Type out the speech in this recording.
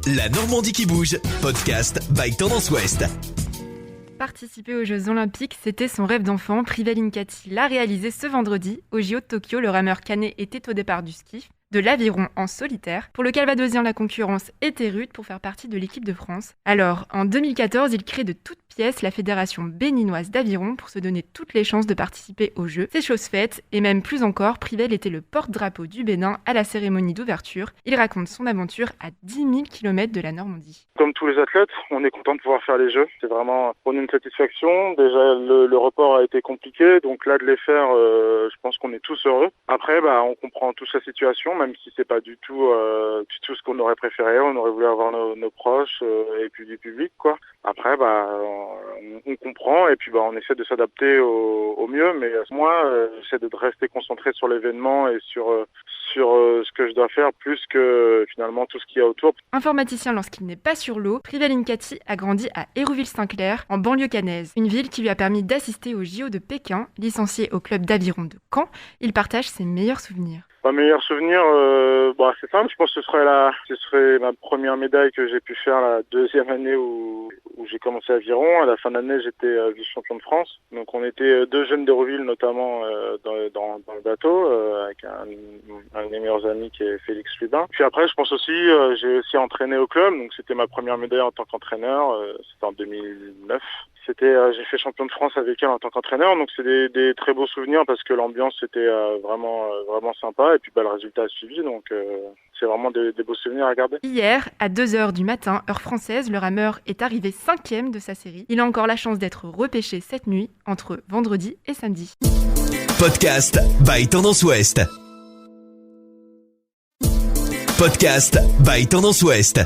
La Normandie qui bouge, podcast by Tendance Ouest. Participer aux Jeux Olympiques, c'était son rêve d'enfant. Privel Inkati l'a réalisé ce vendredi. Au JO de Tokyo, le rameur canet était au départ du ski, de l'aviron en solitaire. Pour le Calvadosien, la concurrence était rude pour faire partie de l'équipe de France. Alors, en 2014, il crée de toutes pièces la Fédération béninoise d'aviron pour se donner toutes les chances de participer aux Jeux. C'est chose faite, et même plus encore, Privel était le porte-drapeau du Bénin à la cérémonie d'ouverture. Il raconte son aventure à 10 000 km de la Normandie. Comme tous les athlètes, on est content de pouvoir faire les Jeux. C'est vraiment pour nous une satisfaction. Déjà, le report a été compliqué, donc là de les faire, je pense qu'on est tous heureux. Après, on comprend tous la situation, même si c'est pas du tout ce qu'on aurait préféré. On aurait voulu avoir nos proches et puis du public, quoi. Après, on comprend et puis on essaie de s'adapter au mieux. Mais moi, j'essaie de rester concentré sur l'événement et sur ce que je dois faire plus que finalement tout ce qu'il y a autour. Informaticien lorsqu'il n'est pas sur l'eau, Privel Inkati a grandi à Hérouville-Saint-Clair, en banlieue caennaise, une ville qui lui a permis d'assister au JO de Pékin. Licencié au club d'aviron de Caen, il partage ses meilleurs souvenirs. Mon meilleur souvenir, c'est simple. Je pense que ce serait ma première médaille que j'ai pu faire la deuxième année où j'ai commencé l'aviron. À la fin de l'année, j'étais vice-champion de France. Donc on était deux jeunes d'Hérouville, notamment dans le bateau, avec un de mes meilleurs amis qui est Félix Lubin. Puis après, je pense aussi, j'ai aussi entraîné au club. Donc c'était ma première médaille en tant qu'entraîneur. C'était en 2009. J'ai fait champion de France avec elle en tant qu'entraîneur, donc c'est des très beaux souvenirs parce que l'ambiance était vraiment sympa et puis le résultat a suivi, donc c'est vraiment des beaux souvenirs à garder. Hier, à 2h du matin, heure française, le rameur est arrivé 5e de sa série. Il a encore la chance d'être repêché cette nuit, entre vendredi et samedi. Podcast by Tendance Ouest. Podcast by Tendance Ouest.